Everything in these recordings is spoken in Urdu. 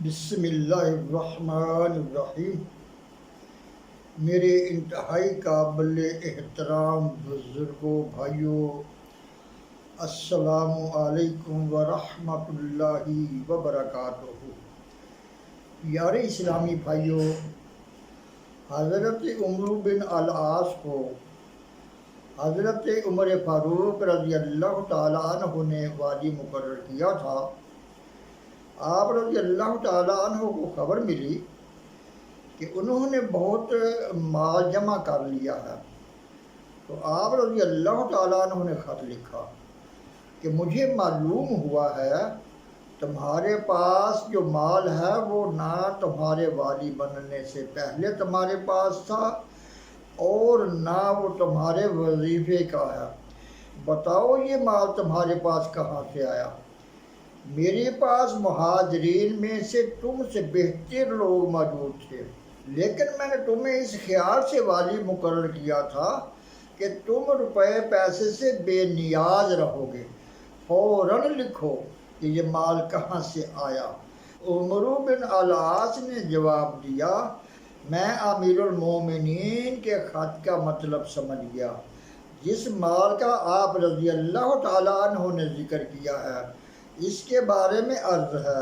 بسم اللہ الرحمن الرحیم۔ میرے انتہائی قابل احترام بزرگوں، بھائیوں، السلام علیکم ورحمۃ اللہ وبرکاتہ۔ پیارے اسلامی بھائیوں، حضرت عمر بن العاص کو حضرت عمر فاروق رضی اللہ تعالیٰ عنہ نے والی مقرر کیا تھا۔ آپ رضی اللہ تعالیٰ عنہ کو خبر ملی کہ انہوں نے بہت مال جمع کر لیا ہے، تو آپ رضی اللہ تعالیٰ عنہ نے خط لکھا کہ مجھے معلوم ہوا ہے تمہارے پاس جو مال ہے وہ نہ تمہارے والی بننے سے پہلے تمہارے پاس تھا اور نہ وہ تمہارے وظیفے کا ہے۔ بتاؤ یہ مال تمہارے پاس کہاں سے آیا؟ میرے پاس مہاجرین میں سے تم سے بہتر لوگ موجود تھے، لیکن میں نے تمہیں اس خیال سے والی مقرر کیا تھا کہ تم روپے پیسے سے بے نیاز رہو گے۔ فوراً لکھو کہ یہ مال کہاں سے آیا۔ عمر بن العاص نے جواب دیا، میں امیر المومنین کے خط کا مطلب سمجھ گیا۔ جس مال کا آپ رضی اللہ تعالیٰ عنہ نے ذکر کیا ہے اس کے بارے میں عرض ہے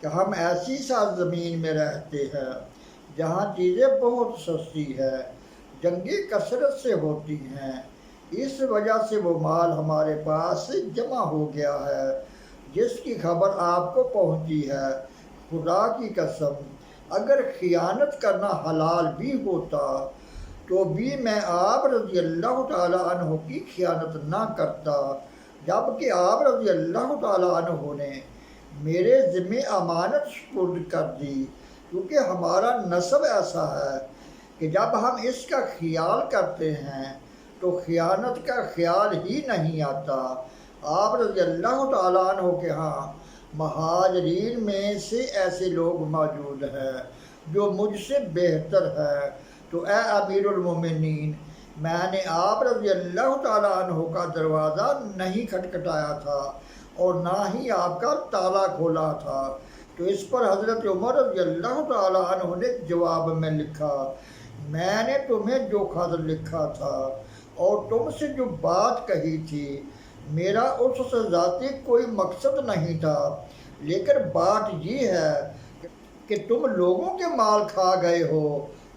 کہ ہم ایسی سرزمین میں رہتے ہیں جہاں چیزیں بہت سستی ہے، جنگیں کثرت سے ہوتی ہیں، اس وجہ سے وہ مال ہمارے پاس جمع ہو گیا ہے جس کی خبر آپ کو پہنچی ہے۔ خدا کی قسم اگر خیانت کرنا حلال بھی ہوتا تو بھی میں آپ رضی اللہ تعالیٰ عنہ کی خیانت نہ کرتا، جبکہ آپ رضی اللہ تعالیٰ عنہ نے میرے ذمہ امانت سپرد کر دی، کیونکہ ہمارا نسب ایسا ہے کہ جب ہم اس کا خیال کرتے ہیں تو خیانت کا خیال ہی نہیں آتا۔ آپ رضی اللہ تعالیٰ عنہ کے ہاں مہاجرین میں سے ایسے لوگ موجود ہیں جو مجھ سے بہتر ہے، تو اے امیر المومنین، میں نے آپ رضی اللہ تعالیٰ عنہ کا دروازہ نہیں کھٹکھٹایا تھا اور نہ ہی آپ کا تالا کھولا تھا۔ تو اس پر حضرت عمر رضی اللہ تعالیٰ عنہ نے جواب میں لکھا، میں نے تمہیں جو خط لکھا تھا اور تم سے جو بات کہی تھی میرا اس سے ذاتی کوئی مقصد نہیں تھا، لیکن بات یہ ہے کہ تم لوگوں کے مال کھا گئے ہو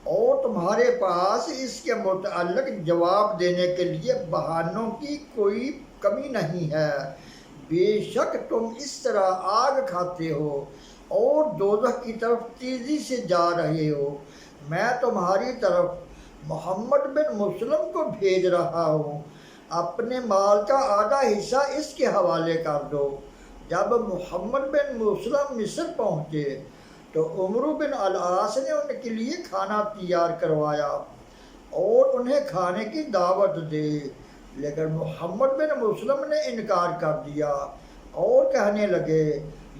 اور تمہارے پاس اس کے متعلق جواب دینے کے لیے بہانوں کی کوئی کمی نہیں ہے۔ بے شک تم اس طرح آگ کھاتے ہو اور دوزخ کی طرف تیزی سے جا رہے ہو۔ میں تمہاری طرف محمد بن مسلم کو بھیج رہا ہوں، اپنے مال کا آدھا حصہ اس کے حوالے کر دو۔ جب محمد بن مسلم مصر پہنچے تو عمر بن العاص نے ان کے لیے کھانا تیار کروایا اور انہیں کھانے کی دعوت دی، لیکن محمد بن مسلم نے انکار کر دیا اور کہنے لگے،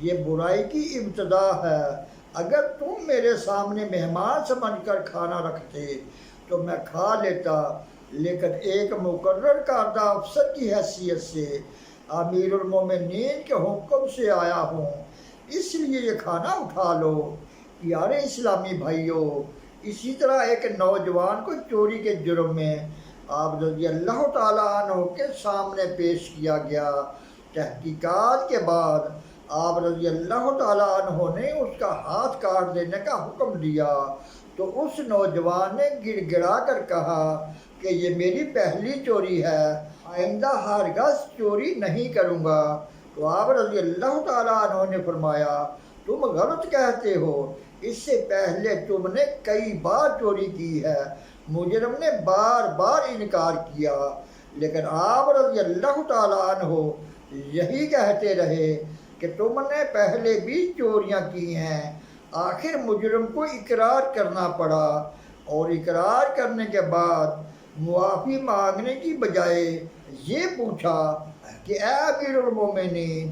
یہ برائی کی ابتدا ہے۔ اگر تم میرے سامنے مہمان سمجھ کر کھانا رکھتے تو میں کھا لیتا، لیکن ایک مقرر کردہ افسر کی حیثیت سے امیر المومنین کے حکم سے آیا ہوں، اس لیے یہ کھانا اٹھا لو۔ پیارے اسلامی بھائیوں، اسی طرح ایک نوجوان کو چوری کے جرم میں آپ رضی اللہ تعالیٰ عنہ کے سامنے پیش کیا گیا۔ تحقیقات کے بعد آپ رضی اللہ تعالیٰ عنہ نے اس کا ہاتھ کاٹ دینے کا حکم دیا، تو اس nوجوان نے گڑ گڑا کر کہا کہ یہ میری پہلی چوری ہے، آئندہ ہرگز چوری نہیں کروں گا۔ تو آپ رضی اللہ تعالیٰ عنہ نے فرمایا، تم غلط کہتے ہو، اس سے پہلے تم نے کئی بار چوری کی ہے۔ مجرم نے بار بار انکار کیا، لیکن آپ رضی اللہ تعالیٰ عنہ یہی کہتے رہے کہ تم نے پہلے بھی چوریاں کی ہیں۔ آخر مجرم کو اقرار کرنا پڑا، اور اقرار کرنے کے بعد معافی مانگنے کی بجائے یہ پوچھا کہ اے امیر المومنین،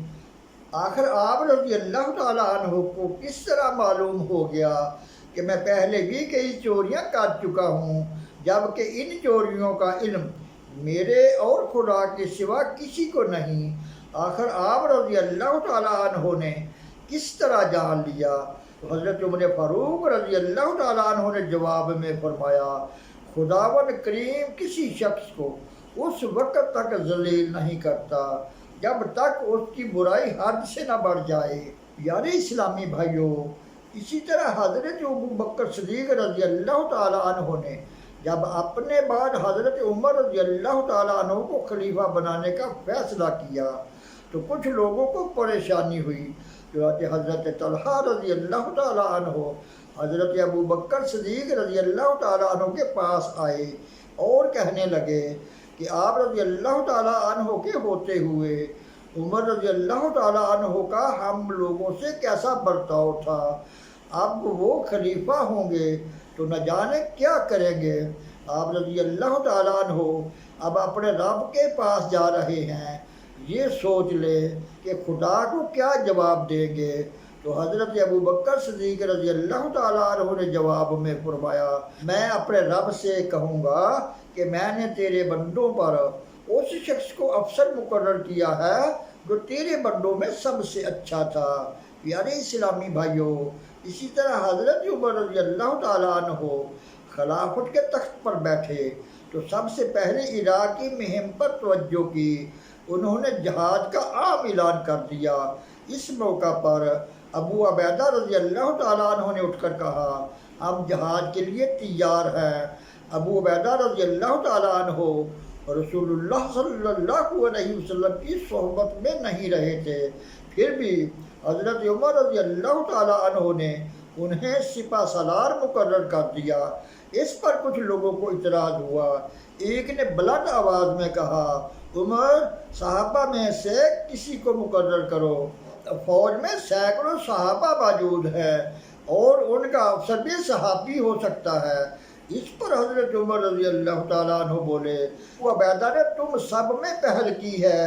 آخر آپ رضی اللہ تعالیٰ عنہ کو کس طرح معلوم ہو گیا کہ میں پہلے بھی کئی چوریاں کر چکا ہوں، جبکہ ان چوریوں کا علم میرے اور خدا کے سوا کسی کو نہیں؟ آخر آپ رضی اللہ تعالیٰ عنہ نے کس طرح جان لیا؟ تو حضرت عمر فاروق رضی اللہ تعالیٰ عنہ نے جواب میں فرمایا، خداوند کریم کسی شخص کو اس وقت تک ذلیل نہیں کرتا جب تک اس کی برائی حد سے نہ بڑھ جائے۔ یعنی اسلامی بھائیوں، اسی طرح حضرت ابو بکر صدیق رضی اللہ تعالیٰ عنہ نے جب اپنے بعد حضرت عمر رضی اللہ تعالیٰ عنہ کو خلیفہ بنانے کا فیصلہ کیا تو کچھ لوگوں کو پریشانی ہوئی۔ چنانچہ حضرت طلحہ رضی اللہ تعالیٰ عنہ حضرت ابو بکر صدیق رضی اللہ تعالیٰ عنہ کے پاس آئے اور کہنے لگے کہ آپ رضی اللہ تعالیٰ عنہ کے ہوتے ہوئے عمر رضی اللہ تعالیٰ عنہ کا ہم لوگوں سے کیسا برتاؤ تھا، اب وہ خلیفہ ہوں گے تو نہ جانے کیا کریں گے۔ آپ رضی اللہ تعالیٰ عنہ اب اپنے رب کے پاس جا رہے ہیں، یہ سوچ لے کہ خدا کو کیا جواب دیں گے۔ تو حضرت ابو بکر صدیق رضی اللہ تعالیٰ عنہ نے جواب میں فرمایا، میں اپنے رب سے کہوں گا کہ میں نے تیرے بندوں پر اس شخص کو افسر مقرر کیا ہے جو تیرے بندوں میں سب سے اچھا تھا۔ پیارے اسلامی بھائیوں، اسی طرح حضرت عمر رضی اللہ تعالیٰ عنہ خلافت کے تخت پر بیٹھے تو سب سے پہلے عراق کی مہم پر توجہ کی۔ انہوں نے جہاد کا عام اعلان کر دیا۔ اس موقع پر ابو عبیدہ رضی اللہ تعالیٰ عنہ نے اٹھ کر کہا، ہم جہاد کے لیے تیار ہیں۔ ابو عبیدہ رضی اللہ تعالیٰ عنہ رسول اللہ صلی اللہ علیہ وسلم کی صحبت میں نہیں رہے تھے، پھر بھی حضرت عمر رضی اللہ تعالیٰ عنہ نے انہیں سپہ سالار مقرر کر دیا۔ اس پر کچھ لوگوں کو اعتراض ہوا۔ ایک نے بلند آواز میں کہا، عمر، صحابہ میں سے کسی کو مقرر کرو، فوج میں سینکڑوں صحابہ موجود ہیں اور ان کا افسر بھی صحابی ہو سکتا ہے۔ اس پر حضرت عمر رضی اللہ تعالیٰ عنہ بولے، ابو عبیدہ نے تم سب میں پہل کی ہے،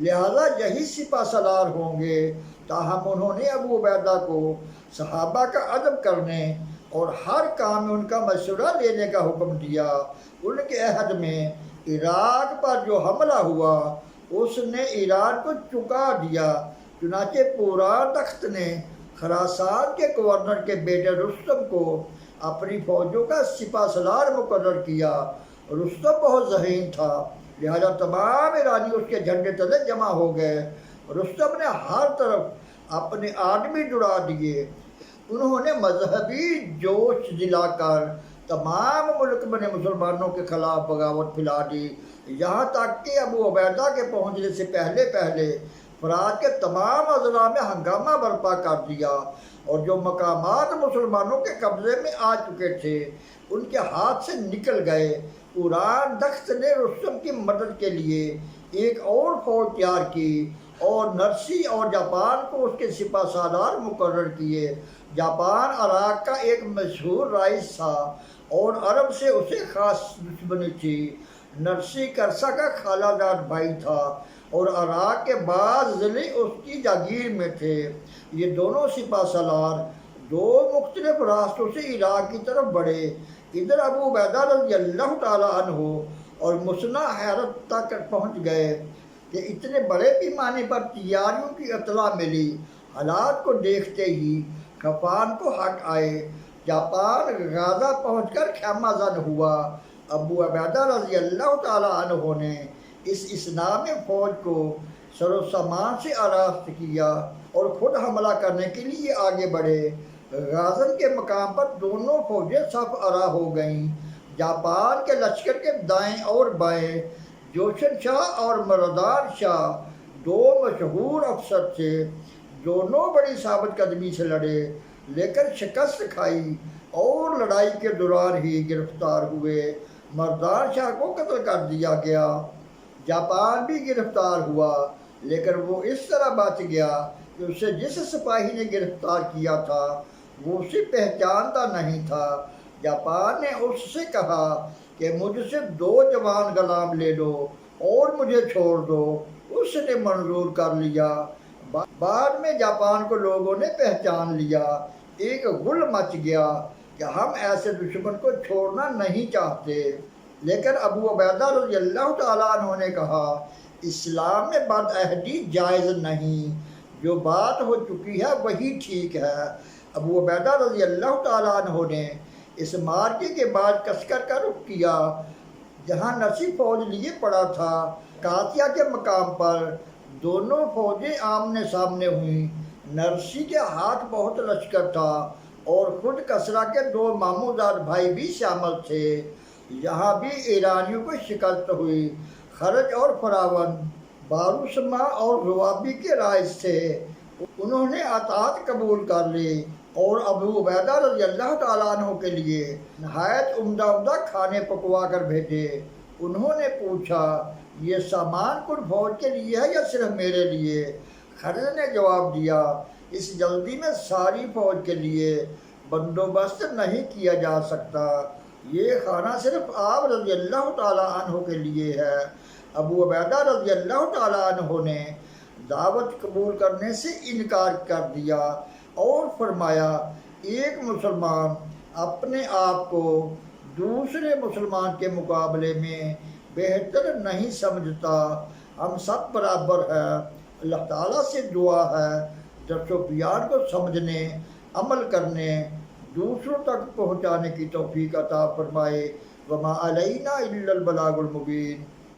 لہذا یہی سپہ سالار ہوں گے۔ تاہم انہوں نے ابو عبیدہ کو صحابہ کا ادب کرنے اور ہر کام میں ان کا مشورہ لینے کا حکم دیا۔ ان کے عہد میں عراق پر جو حملہ ہوا اس نے ایران کو چکا دیا۔ چنانچہ پوران تخت نے خراسان کے گورنر کے بیٹے رستم کو اپنی فوجوں کا سپہ سالار مقرر کیا۔ رستم بہت ذہین تھا، لہذا تمام ایرانی اس کے جھنڈے تلے جمع ہو گئے۔ رستم نے ہر طرف اپنے آدمی جڑا دیے۔ انہوں نے مذہبی جوش دلا کر تمام ملک میں مسلمانوں کے خلاف بغاوت پھیلا دی، یہاں تک کہ ابو عبیدہ کے پہنچنے سے پہلے فرات کے تمام اضلاع میں ہنگامہ برپا کر دیا اور جو مقامات مسلمانوں کے قبضے میں آ چکے تھے ان کے ہاتھ سے نکل گئے۔ پوران تخت نے رستم کی مدد کے لیے ایک اور فوج تیار کی اور نرسی اور جاپان کو اس کے سپہ سالار مقرر کیے۔ جاپان عراق کا ایک مشہور رئیس تھا اور عرب سے اسے خاص دشمنی تھی۔ نرسی کرسا کا خالہ زاد بھائی تھا اور عراق کے بعض ضلع اس کی جاگیر میں تھے۔ یہ دونوں سپہ سالار دو مختلف راستوں سے عراق کی طرف بڑھے۔ ادھر ابو عبیدہ رضی اللہ تعالیٰ عنہ اور مسنہ حیرت تک پہنچ گئے کہ اتنے بڑے پیمانے پر تیاریوں کی اطلاع ملی۔ حالات کو دیکھتے ہی غفان کو حق آئے۔ جاپان غازہ پہنچ کر خیمہ زن ہوا۔ ابو عبیدہ رضی اللہ تعالیٰ عنہ نے اس اسلامی فوج کو سر و سامان سے آراستہ کیا اور خود حملہ کرنے کے لیے آگے بڑھے۔ غازن کے مقام پر دونوں فوجیں صف آرا ہو گئیں۔ جاپان کے لشکر کے دائیں اور بائیں جوشن شاہ اور مردان شاہ دو مشہور افسر تھے۔ دونوں بڑی ثابت قدمی سے لڑے لیکن شکست کھائی اور لڑائی کے دوران ہی گرفتار ہوئے۔ مردان شاہ کو قتل کر دیا گیا۔ جاپان بھی گرفتار ہوا لیکن وہ اس طرح بچ گیا کہ اسے جس سپاہی نے گرفتار کیا تھا وہ اسے پہچانتا نہیں تھا۔ جاپان نے اس سے کہا کہ مجھ سے 2 جوان غلام لے لو اور مجھے چھوڑ دو۔ اس نے منظور کر لیا۔ بعد میں جاپان کو لوگوں نے پہچان لیا۔ ایک غل مچ گیا کہ ہم ایسے دشمن کو چھوڑنا نہیں چاہتے، لیکن ابو عبیدہ رضی اللہ تعالیٰ عنہ نے کہا، اسلام میں بد عہدی جائز نہیں۔ جو بات ہو چکی ہے وہی ٹھیک ہے۔ ابو عبیدہ رضی اللہ تعالیٰ عنہ نے اس مارکے کے بعد کسکر کا رخ کیا جہاں نرسی فوج لیے پڑا تھا۔ قاسیہ کے مقام پر دونوں فوجیں آمنے سامنے ہوئیں۔ نرسی کے ہاتھ بہت لشکر تھا اور خود کسریٰ کے 2 ماموزاد بھائی بھی شامل تھے۔ یہاں بھی ایرانیوں کو شکست ہوئی۔ خرج اور فراون باروسما اور روابی کے رائج تھے، انہوں نے اطاعت قبول کر لی اور ابو عبیدہ رضی اللہ تعالیٰ عنہ کے لیے نہایت عمدہ کھانے پکوا کر بھیجے۔ انہوں نے پوچھا یہ سامان کل فوج کے لیے ہے یا صرف میرے لیے؟ خرج نے جواب دیا اس جلدی میں ساری فوج کے لیے بندوبست نہیں کیا جا سکتا، یہ کھانا صرف آپ رضی اللہ تعالیٰ عنہ کے لیے ہے۔ ابو عبیدہ رضی اللہ تعالیٰ عنہ نے دعوت قبول کرنے سے انکار کر دیا اور فرمایا ایک مسلمان اپنے آپ کو دوسرے مسلمان کے مقابلے میں بہتر نہیں سمجھتا، ہم سب برابر ہیں۔ اللہ تعالیٰ سے دعا ہے درس و بیان کو سمجھنے، عمل کرنے، دوسروں تک پہنچانے کی توفیق عطا فرمائے۔ وما علینا الا البلاغ المبین۔